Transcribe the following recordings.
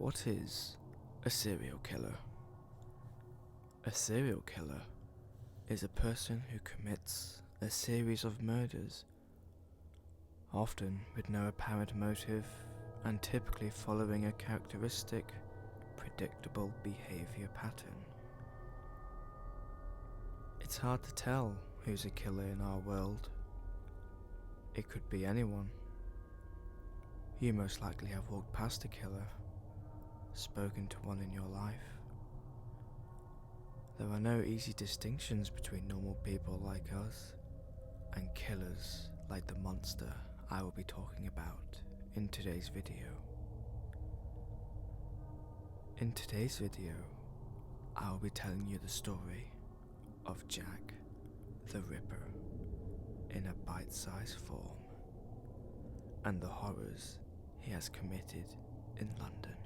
What is a serial killer? A serial killer is a person who commits a series of murders, often with no apparent motive and typically following a characteristic, predictable behavior pattern. It's hard to tell who's a killer in our world. It could be anyone. You most likely have walked past a killer, spoken to one in your life. There are no easy distinctions between normal people like us and killers like the monster I will be talking about in today's video. In today's video, I will be telling you the story of Jack the Ripper in a bite-sized form and the horrors he has committed in London,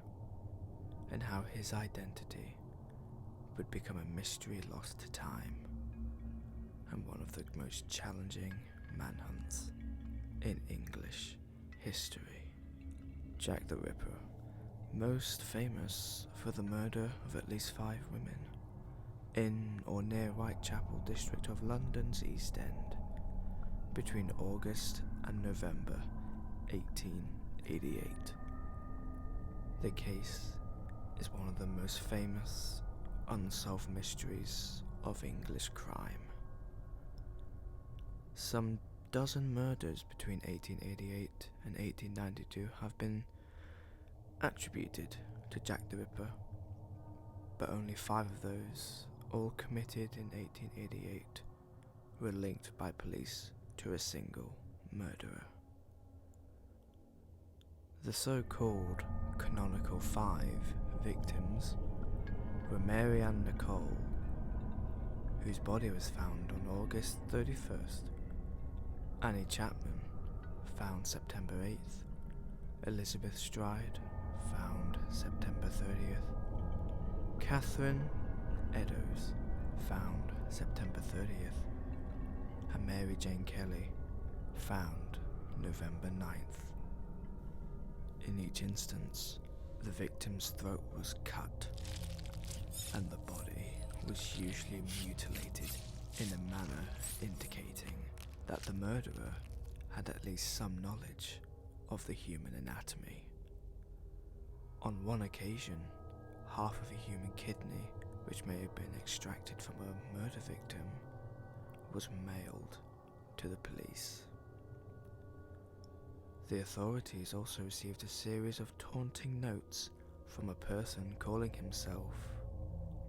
and how his identity would become a mystery lost to time and one of the most challenging manhunts in English history. Jack the Ripper, most famous for the murder of at least 5 women in or near Whitechapel district of London's East End between August and November 1888. The case is one of the most famous unsolved mysteries of English crime. Some dozen murders between 1888 and 1892 have been attributed to Jack the Ripper, but only 5 of those, all committed in 1888, were linked by police to a single murderer. The so-called Canonical Five victims were Mary Ann Nicole, whose body was found on August 31st, Annie Chapman, found September 8th, Elizabeth Stride, found September 30th, Catherine Eddowes, found September 30th, and Mary Jane Kelly, found November 9th. In each instance, the victim's throat was cut, and the body was usually mutilated in a manner indicating that the murderer had at least some knowledge of the human anatomy. On one occasion, half of a human kidney, which may have been extracted from a murder victim, was mailed to the police. The authorities also received a series of taunting notes from a person calling himself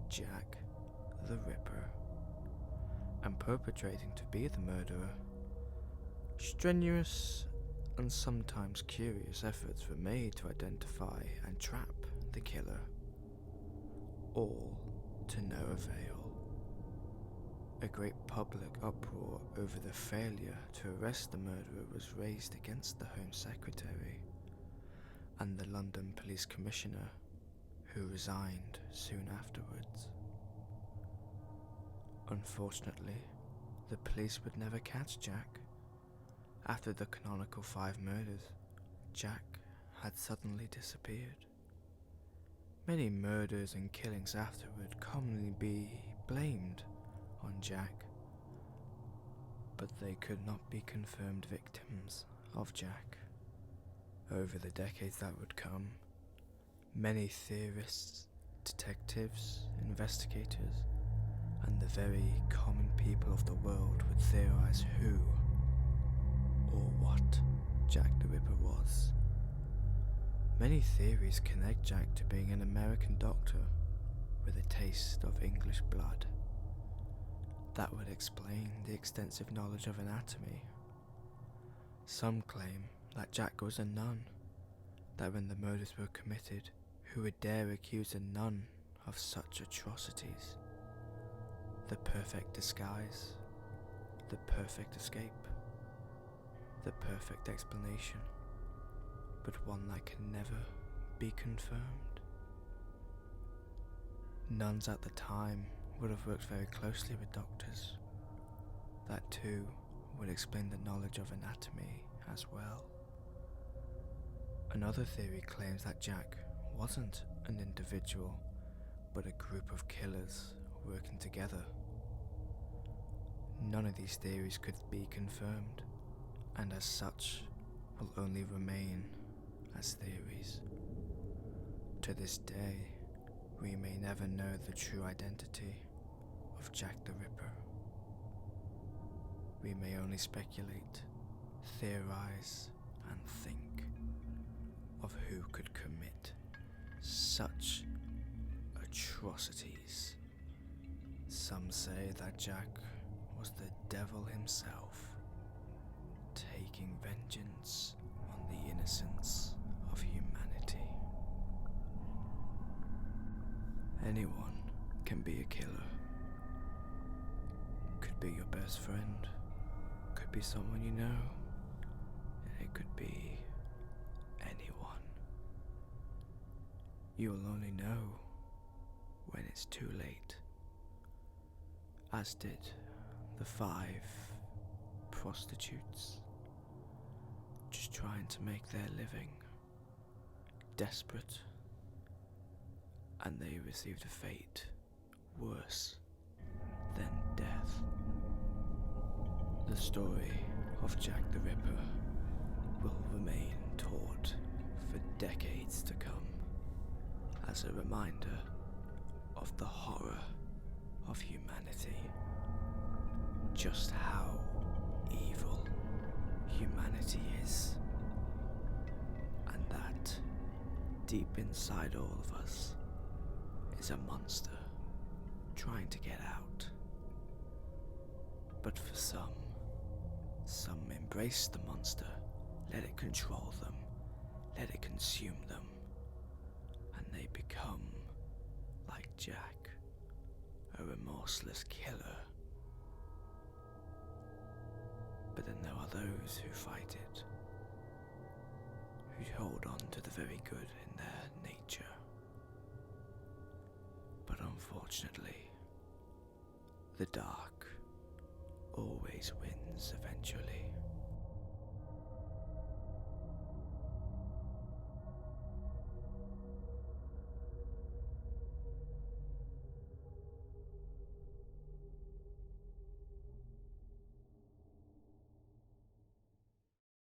Jack the Ripper and perpetrating to be the murderer. Strenuous and sometimes curious efforts were made to identify and trap the killer, all to no avail. A great public uproar over the failure to arrest the murderer was raised against the Home Secretary and the London Police Commissioner, who resigned soon afterwards. Unfortunately, the police would never catch Jack. After the Canonical Five murders, Jack had suddenly disappeared. Many murders and killings afterward commonly be blamed on Jack, but they could not be confirmed victims of Jack. Over the decades that would come, many theorists, detectives, investigators, and the very common people of the world would theorize who or what Jack the Ripper was. Many theories connect Jack to being an American doctor with a taste of English blood. That would explain the extensive knowledge of anatomy. Some claim that Jack was a nun, that when the murders were committed, who would dare accuse a nun of such atrocities? The perfect disguise, the perfect escape, the perfect explanation, but one that can never be confirmed. Nuns at the time would have worked very closely with doctors. That too would explain the knowledge of anatomy as well. Another theory claims that Jack wasn't an individual, but a group of killers working together. None of these theories could be confirmed, and as such, will only remain as theories. To this day, we may never know the true identity of Jack the Ripper. We may only speculate, theorize, and think of who could commit such atrocities. Some say that Jack was the devil himself, taking vengeance on the innocence of humanity. Anyone can be a killer. Could be your best friend, could be someone you know, and it could be anyone. You will only know when it's too late, as did the 5 prostitutes, just trying to make their living, desperate, and they received a fate worse than death. The story of Jack the Ripper will remain told for decades to come as a reminder of the horror of humanity, just how evil humanity is, and that deep inside all of us is a monster trying to get out. But for some embrace the monster, let it control them, let it consume them, and they become like Jack, a remorseless killer. But then there are those who fight it, who hold on to the very good in their nature. But unfortunately, the dark always wins eventually.